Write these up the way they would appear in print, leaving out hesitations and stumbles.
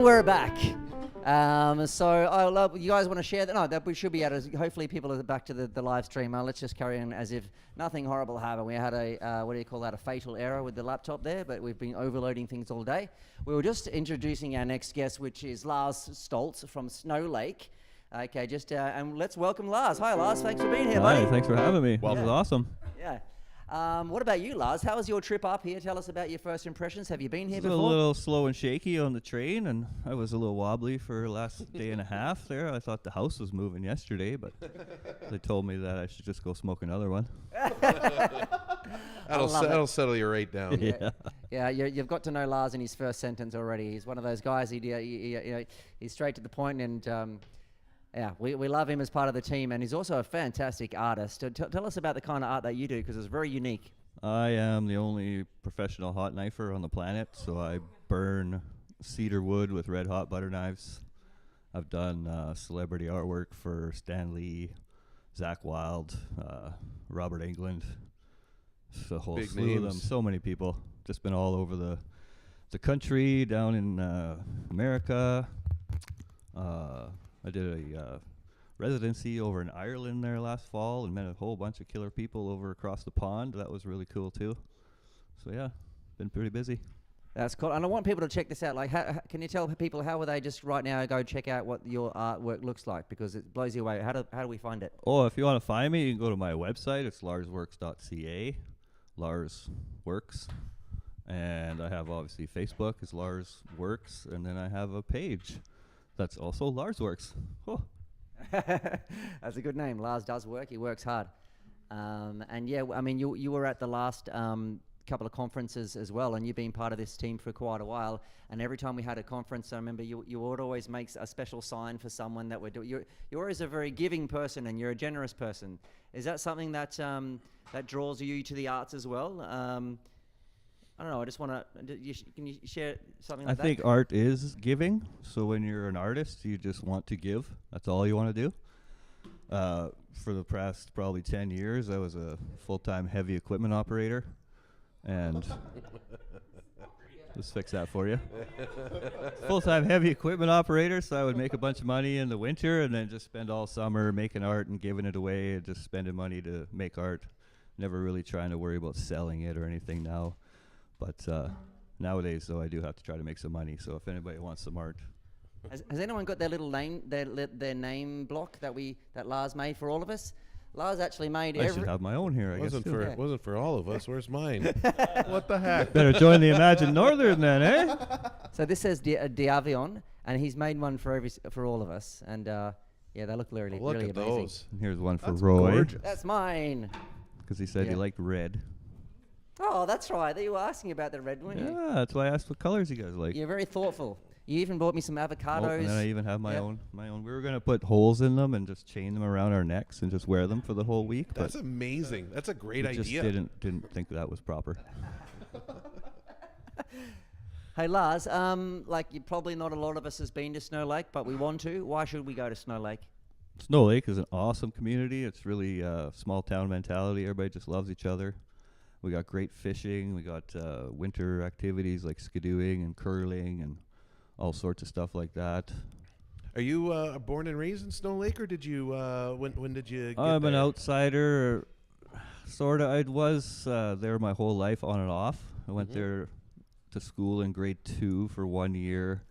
We're back. You guys want to share that? No, that we should be able to. Hopefully, people are back to the live stream. Let's just carry on as if nothing horrible happened. We had a fatal error with the laptop there, but we've been overloading things all day. We were just introducing our next guest, which is Lars Stoltz from Snow Lake. Okay, and let's welcome Lars. Hi, Lars. Thanks for being here, buddy. Hi, thanks for having me. Well, This is awesome. Yeah. What about you, Lars? How was your trip up here? Tell us about your first impressions. Have you been here before? A little slow and shaky on the train, and I was a little wobbly for the last day and a half there. I thought the house was moving yesterday, but they told me that I should just go smoke another one. That'll settle you right down. Yeah, you've got to know Lars in his first sentence already. He's one of those guys. He's straight to the point, and we love him as part of the team, and he's also a fantastic artist. Tell us about the kind of art that you do, because it's very unique. I am the only professional hot knifer on the planet, so I burn cedar wood with red hot butter knives. I've done celebrity artwork for Stan Lee, Zach Wilde, Robert Englund, a whole Big slew of them. names. So many people. Just been all over the country, down in America. I did a residency over in Ireland there last fall and met a whole bunch of killer people over across the pond. That was really cool too. So yeah, been pretty busy. That's cool. And I want people to check this out. Like, can you tell people how would they just right now go check out what your artwork looks like? Because it blows you away. How do we find it? Oh, if you want to find me, you can go to my website. It's larsworks.ca, Lars Works. And I have obviously Facebook is Lars Works, and then I have a page that's also Lars Works. Oh. That's a good name. Lars does work. He works hard. And yeah, I mean, you were at the last couple of conferences as well, and you've been part of this team for quite a while. And every time we had a conference, I remember you would always make a special sign for someone that would do. You're always a very giving person, and you're a generous person. Is that something that that draws you to the arts as well? I don't know. I just want to. Can you share something like that? I think art is giving. So when you're an artist, you just want to give. That's all you want to do. For the past probably 10 years, I was a full-time heavy equipment operator, and just fix that for you. Full-time heavy equipment operator. So I would make a bunch of money in the winter, and then just spend all summer making art and giving it away, and just spending money to make art. Never really trying to worry about selling it or anything now. But nowadays, though, I do have to try to make some money. So if anybody wants some art. Has anyone got their little name, their name block that Lars made for all of us? Lars actually made I should have my own here, I guess. Wasn't for all of us. Where's mine? What the heck? Better join the imagiNorthern then, eh? So this says Diavion, and he's made one for all of us. And yeah, they look really Look really at amazing. those. And here's one for That's Roy. gorgeous. That's mine. Because he said he liked red. Oh, that's right. You were asking about the red one. Yeah, that's why I asked what colors you guys like. You're very thoughtful. You even bought me some avocados. And then I even have my own. We were going to put holes in them and just chain them around our necks and just wear them for the whole week. That's amazing. That's a great idea. Just didn't think that was proper. Hey, Lars, probably not a lot of us has been to Snow Lake, but we want to. Why should we go to Snow Lake? Snow Lake is an awesome community. It's really small town mentality. Everybody just loves each other. We got great fishing. We got winter activities like skidooing and curling and all sorts of stuff like that. Are you born and raised in Snow Lake, or did you? When did you? I'm an outsider, sort of. I was there my whole life, on and off. I went there to school in grade 2 for 1 year,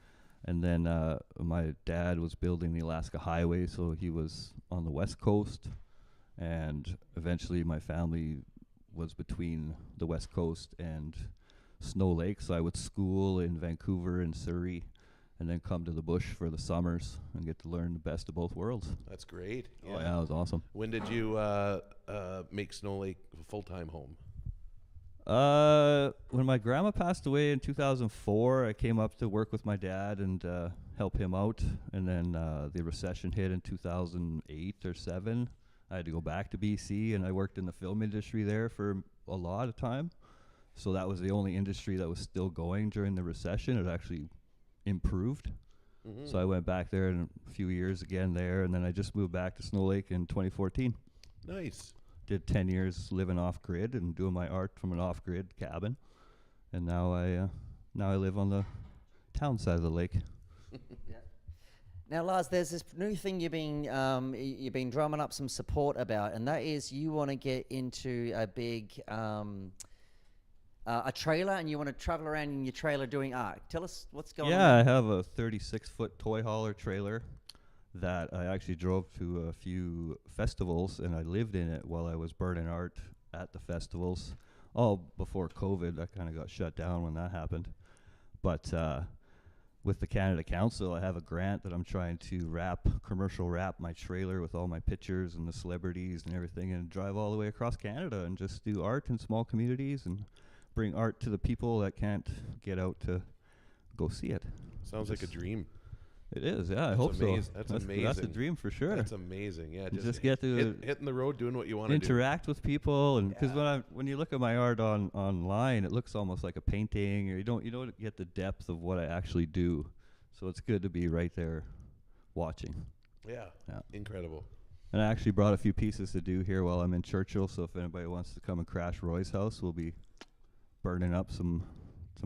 and then my dad was building the Alaska Highway, so he was on the West Coast, and eventually my family was between the West Coast and Snow Lake, so I would school in Vancouver and Surrey, and then come to the bush for the summers and get to learn the best of both worlds. That's great. Yeah. Oh yeah, it was awesome. When did you make Snow Lake a full-time home? When my grandma passed away in 2004, I came up to work with my dad and help him out, and then the recession hit in 2008 or 7. I had to go back to BC, and I worked in the film industry there for a lot of time. So that was the only industry that was still going during the recession. It actually improved. So I went back there in a few years again there, and then I just moved back to Snow Lake in 2014. Nice. Did 10 years living off-grid and doing my art from an off-grid cabin. And now I live on the town side of the lake. Now, Lars, there's this new thing you've been drumming up some support about, and that is you want to get into a big a trailer, and you want to travel around in your trailer doing art. Tell us what's going on. Yeah, I have a 36-foot toy hauler trailer that I actually drove to a few festivals, and I lived in it while I was burning art at the festivals. All before COVID, that kind of got shut down when that happened. But with the Canada Council, I have a grant that I'm trying to commercial wrap my trailer with all my pictures and the celebrities and everything, and drive all the way across Canada and just do art in small communities and bring art to the people that can't get out to go see it. Sounds like a dream. It is, yeah. I hope so. That's amazing. That's a dream for sure. That's amazing. Yeah, just get to hitting the road, doing what you want to do. Interact with people, and because when you look at my art online, it looks almost like a painting, or you don't get the depth of what I actually do. So it's good to be right there, watching. Yeah. Incredible. And I actually brought a few pieces to do here while I'm in Churchill. So if anybody wants to come and crash Roy's house, we'll be burning up some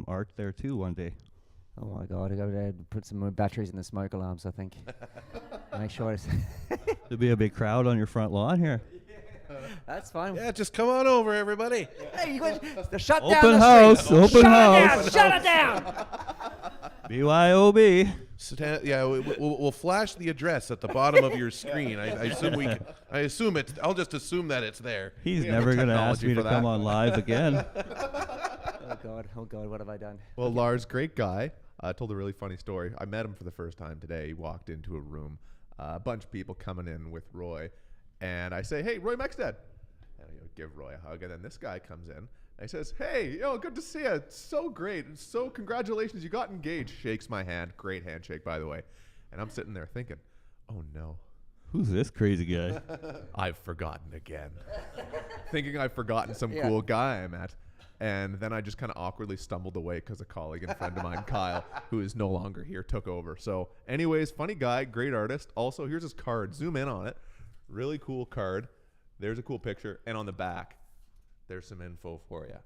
art there too one day. Oh my God, I got to put some more batteries in the smoke alarms, I think. Make sure it's... There'll be a big crowd on your front lawn here. That's fine. Yeah, just come on over, everybody. Hey, shut Open down the house, street. open house. Shut it down. BYOB. We'll flash the address at the bottom of your screen. I assume it's. I'll just assume that it's there. He's never going to ask me to come on live again. Oh God, what have I done? Well, Lars, great guy. Told a really funny story. I met him for the first time today. He walked into a room, a bunch of people coming in with Roy, and I say, "Hey, Roy Mexted," and I give Roy a hug, and then this guy comes in. And he says, "Hey, good to see you. It's so great. So congratulations, you got engaged." Shakes my hand. Great handshake, by the way. And I'm sitting there thinking, "Oh no, who's this crazy guy?" I've forgotten again." Thinking I've forgotten some cool guy I met. And then I just kind of awkwardly stumbled away because a colleague and friend of mine, Kyle, who is no longer here, took over. So anyways, funny guy, great artist. Also, here's his card. Zoom in on it. Really cool card. There's a cool picture. And on the back, there's some info for you.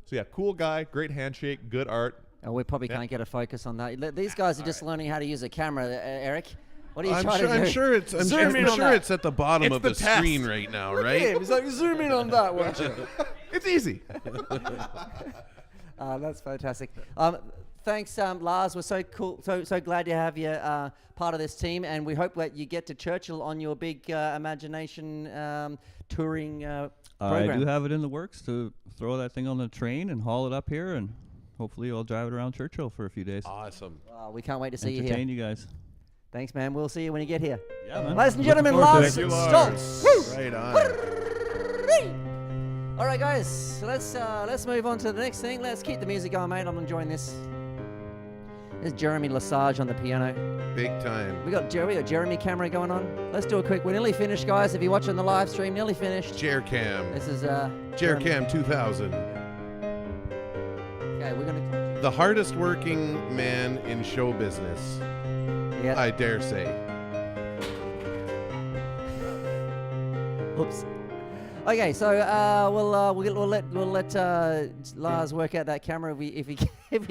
So yeah, cool guy, great handshake, good art. Oh, we probably can't get a focus on that. These guys are just learning how to use a camera, Eric. What are you trying to do? I'm sure it's at the bottom of the screen right now, right? He's like, zoom in on that, won't you? It's easy. That's fantastic. Thanks, Lars. We're so cool, so glad to have you part of this team, and we hope that you get to Churchill on your big imagination touring program. I do have it in the works to throw that thing on the train and haul it up here, and hopefully I'll drive it around Churchill for a few days. Awesome. We can't wait to see you here. Entertain you guys. Thanks, man. We'll see you when you get here. Yeah, man. Ladies and gentlemen, Lars Stoltz. Right on. All right, guys. So let's move on to the next thing. Let's keep the music going, mate. I'm enjoying this. There's Jeremy Lesage on the piano. Big time. We got Jeremy camera going on. Let's do a quick. We're nearly finished, guys. If you're watching the live stream, nearly finished. Jercam. This is Jercam 2000. Okay, we're gonna. The hardest working man in show business. Yeah. I dare say. Oops. Okay, so we'll let Lars work out that camera if he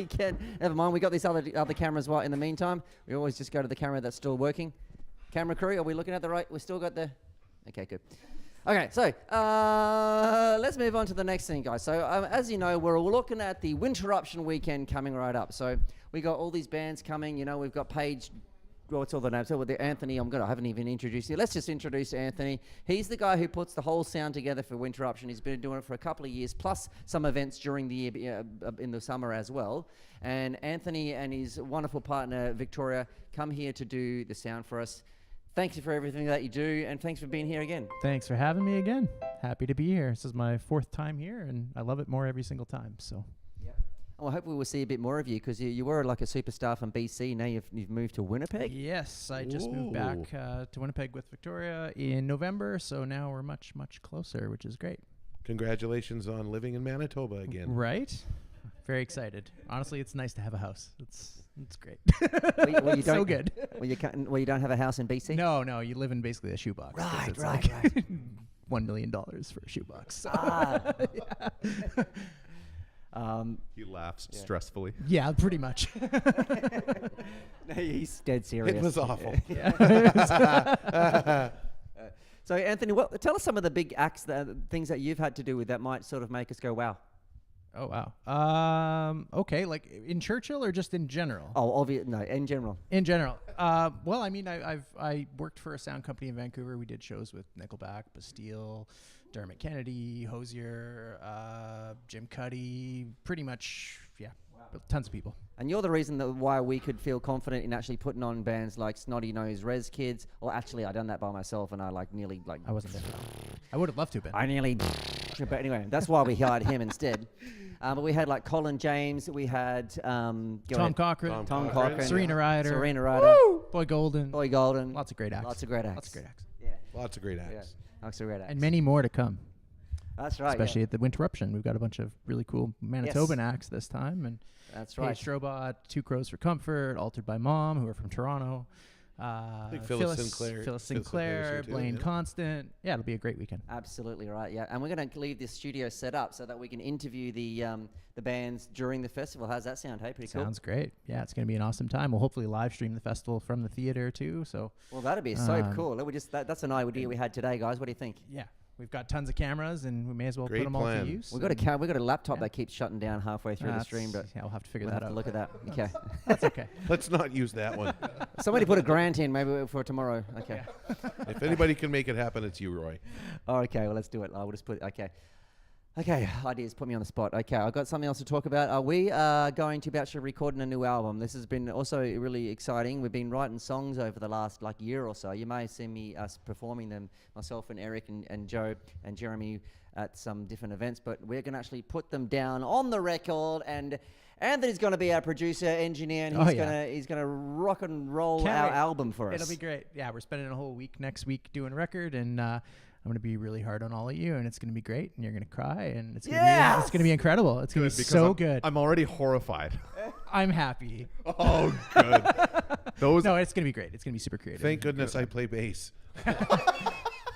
can. Never mind. We got these other cameras right in the meantime. We always just go to the camera that's still working. Camera crew, are we looking at the right? We still got the. Okay, good. Okay, so let's move on to the next thing, guys. So as you know, we're looking at the Winterruption weekend coming right up. So we got all these bands coming. You know, we've got Paige. Well, it's all the names. So with the Anthony, I haven't even introduced you. Let's just introduce Anthony. He's the guy who puts the whole sound together for Winterruption. He's been doing it for a couple of years, plus some events during the year, in the summer as well. And Anthony and his wonderful partner, Victoria, come here to do the sound for us. Thank you for everything that you do, and thanks for being here again. Thanks for having me again. Happy to be here. This is my 4th time here, and I love it more every single time. So. Well, hopefully we'll see a bit more of you, because you were like a superstar from BC. Now you've moved to Winnipeg. Yes, I just moved back to Winnipeg with Victoria in November, so now we're much, much closer, which is great. Congratulations on living in Manitoba again. Right? Very excited. Honestly, it's nice to have a house. It's great. Well, you so good. Well, you don't have a house in BC? No, you live in basically a shoebox. Right. $1 million for a shoebox. So. Ah. He laughs stressfully. Yeah, pretty much. He's dead serious. It was awful. So, Anthony, tell us some of the big acts, things that you've had to do with that might sort of make us go, wow. Oh, wow. Okay, like in Churchill or just in general? Oh, no, in general. In general. Well, I mean, I worked for a sound company in Vancouver. We did shows with Nickelback, Bastille, Dermot Kennedy, Hosier, Jim Cuddy, pretty much, tons of people. And you're the reason why we could feel confident in actually putting on bands like Snotty Nose Res Kids. Or actually, I done that by myself, and I nearly I wasn't there. I would have loved to have been. I nearly. But anyway, that's why we hired him instead. But we had like Colin James. We had Tom Cochran. Tom Cochran. Serena Ryder. Woo! Boy Golden. Lots of great acts. Lots of great acts. Yeah. Lots of great acts. Yeah. Lots of great acts. And many more to come. That's right. Especially at the Winterruption. We've got a bunch of really cool Manitoban acts this time. And that's right. Paige Strobot, Two Crows for Comfort, Altered by Mom, who are from Toronto. I think Phyllis Sinclair, Blaine Constant. Yeah, it'll be a great weekend. Absolutely right. Yeah, and we're going to leave this studio set up so that we can interview the bands during the festival. How's that sound? Hey, pretty cool. Sounds great. Yeah, it's going to be an awesome time. We'll hopefully live stream the festival from the theater too. So. Well, that'd be so cool. That's an idea we had today, guys. What do you think? Yeah. We've got tons of cameras, and we may as well Great put them all plan. to use. We've got a laptop that keeps shutting down halfway through the stream, but we'll have to figure we'll that have out. to look at that. Okay. That's okay. Let's not use that one. Somebody put a grant in maybe for tomorrow. Okay. If anybody can make it happen, it's you, Roy. Oh, okay. Well, let's do it. We'll just put. Okay. Okay, ideas put me on the spot. Okay, I've got something else to talk about. We are going to be actually recording a new album. This has been also really exciting. We've been writing songs over the last year or so. You may have seen us performing them, myself and Eric and Joe and Jeremy at some different events, but we're going to actually put them down on the record, and Anthony's going to be our producer, engineer, and he's going to rock and roll our album for us. It'll be great. Yeah, we're spending a whole week next week doing a record, and I'm going to be really hard on all of you, and it's going to be great, and you're going to cry, and it's going to be incredible. It's going to be so good. I'm already horrified. I'm happy. Oh, good. No, it's going to be great. It's going to be super creative. Thank goodness I play bass.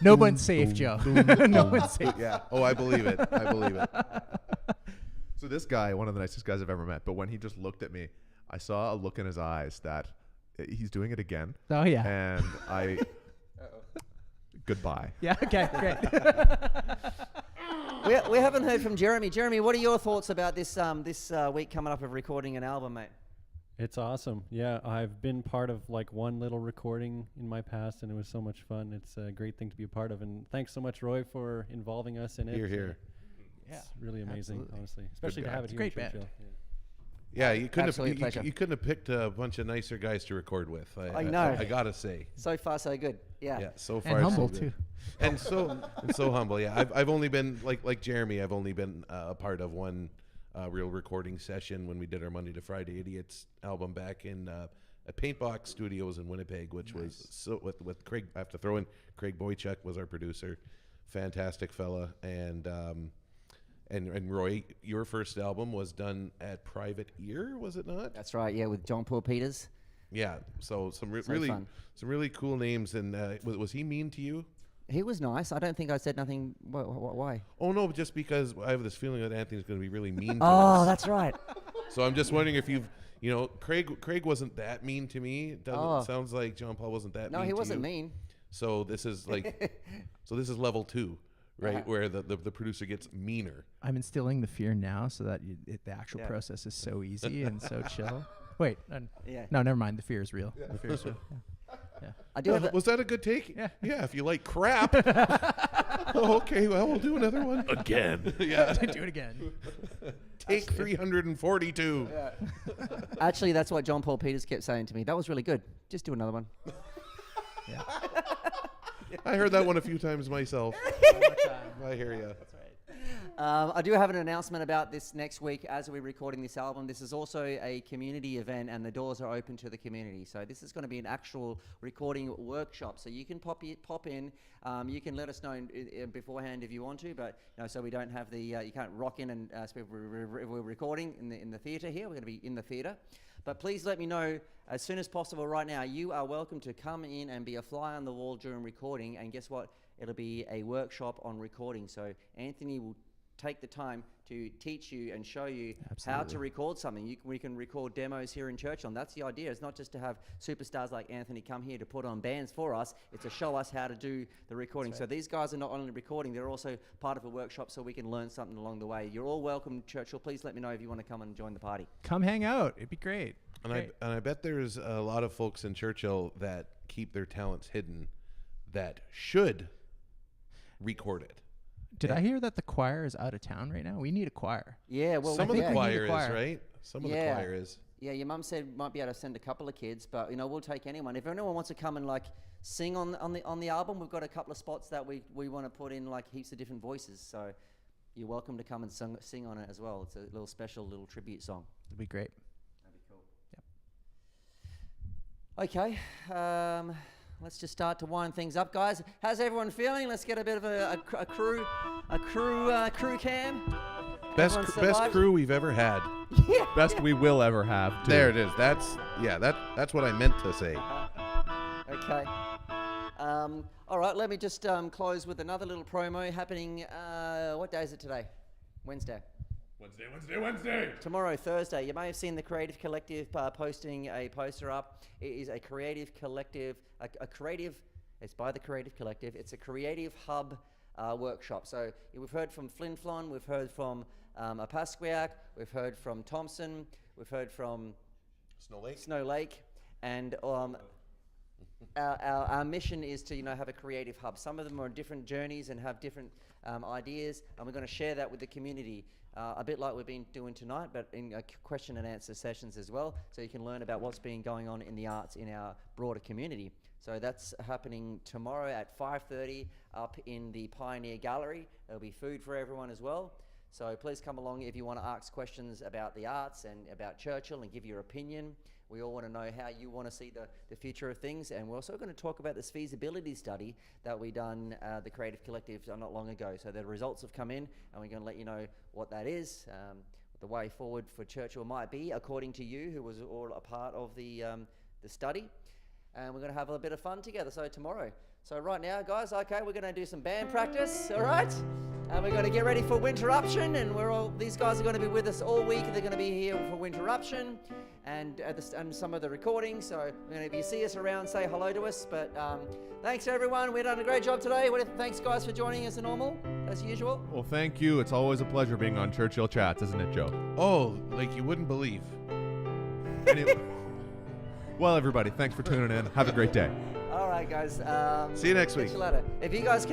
No one's safe, Joe. No one's safe. Yeah. Oh, I believe it. I believe it. So this guy, one of the nicest guys I've ever met, but when he just looked at me, I saw a look in his eyes that he's doing it again. Oh, yeah. And I... Goodbye. Yeah, okay, great. We haven't heard from Jeremy. Jeremy, what are your thoughts about this week coming up of recording an album, mate? It's awesome. Yeah, I've been part of one little recording in my past, and it was so much fun. It's a great thing to be a part of, and thanks so much, Roy, for involving us in it. Here. It's really amazing, absolutely. honestly, especially to have it It's a here in great band. Churchill. Yeah, you couldn't Absolute pleasure. have you couldn't have picked a bunch of nicer guys to record with. I know. I gotta say. So far, so good. Yeah. Yeah, so far And humble, so too. good. And so humble. Yeah, I've only been like Jeremy. I've only been a part of one real recording session when we did our Monday to Friday Idiots album back in at Paintbox Studios in Winnipeg, which was so with Craig. I have to throw in Craig Boychuk was our producer, fantastic fella, and Roy, your first album was done at Private Ear, was it not? That's right. Yeah, with John Paul Peters. Yeah. So some fun. really cool names. And was he mean to you? He was nice. I don't think I said nothing. Why? Oh no, just because I have this feeling that Anthony's going to be really mean to Oh, us. that's right. So I'm just wondering if Craig wasn't that mean to me. It doesn't sounds like John Paul wasn't that mean. No, he to wasn't you. mean. So this is this is level 2. Right, where the producer gets meaner. I'm instilling the fear now so that the actual process is so easy and so chill. Wait, no, never mind. The fear is real. The fear is real. Yeah. I do have Was that a good take? Yeah. Yeah, if you like crap. Oh, okay, well, we'll do another one. Again. Yeah. Do it again. Take 342. Actually, that's what John Paul Peters kept saying to me. That was really good. Just do another one. Yeah. I heard that one a few times myself. I hear you. That's right. I do have an announcement about this next week as we're recording this album. This is also a community event, and the doors are open to the community. So this is going to be an actual recording workshop. So you can pop in. You can let us know beforehand if you want to, but so we don't have you can't rock in and speak. We're recording in the theatre here. We're going to be in the theatre. But please let me know as soon as possible right now. You are welcome to come in and be a fly on the wall during recording. And guess what? It'll be a workshop on recording. So Anthony will take the time to teach you and show you how to Absolutely. record something. We can record demos here in Churchill, and that's the idea. It's not just to have superstars like Anthony come here to put on bands for us. It's to show us how to do the recording. So these guys are not only recording, they're also part of a workshop so we can learn something along the way. You're all welcome, Churchill. Please let me know if you want to come and join the party. Come hang out. It'd be great. And I bet there's a lot of folks in Churchill that keep their talents hidden that should record it. Did I hear that the choir is out of town right now? We need a choir. Yeah, well, Some of the think we need a choir is, choir. right? Some of the Yeah. choir is. Yeah, your mum said might be able to send a couple of kids, but we'll take anyone. If anyone wants to come and like sing on the album, we've got a couple of spots that we want to put in like heaps of different voices. So you're welcome to come and sing on it as well. It's a little special little tribute song. It'd be great. That'd be cool. Okay, let's just start to wind things up, guys. How's everyone feeling? Let's get a bit of a crew cam. Best Everyone best survived? crew we've ever had. Yeah. Best we will ever have. Too. There it is. That's what I meant to say. Okay. All right, let me just close with another little promo happening. What day is it today? Wednesday. Wednesday. Tomorrow, Thursday. You may have seen the Creative Collective posting a poster up. It is a creative collective, it's by the Creative Collective. It's a creative hub workshop. So we've heard from Flin Flon, we've heard from Apasquiac, we've heard from Thompson, we've heard from Snow Lake, and our mission is to have a creative hub. Some of them are on different journeys and have different ideas, and we're going to share that with the community, a bit like we've been doing tonight, but in question and answer sessions as well, so you can learn about what's been going on in the arts in our broader community. So that's happening tomorrow at 5:30 up in the Pioneer Gallery. There'll be food for everyone as well. So please come along if you want to ask questions about the arts and about Churchill and give your opinion. We all want to know how you want to see the future of things. And we're also going to talk about this feasibility study that we done, the Creative Collective, not long ago. So the results have come in, and we're going to let you know what that is, what the way forward for Churchill might be, according to you, who was all a part of the study. And we're going to have a bit of fun together. So tomorrow. So right now, guys, okay, we're going to do some band practice, all right? And we're going to get ready for Winterruption, and these guys are going to be with us all week. They're going to be here for Winterruption and some of the recordings. So if you see us around, say hello to us. But thanks, everyone. We've done a great job today. Thanks, guys, for joining us as usual. Well, thank you. It's always a pleasure being on Churchill Chats, isn't it, Joe? Oh, like you wouldn't believe. Anyway, well, everybody, thanks for tuning in. Have a great day. All right, guys. See you next week. Catch you later. If you guys can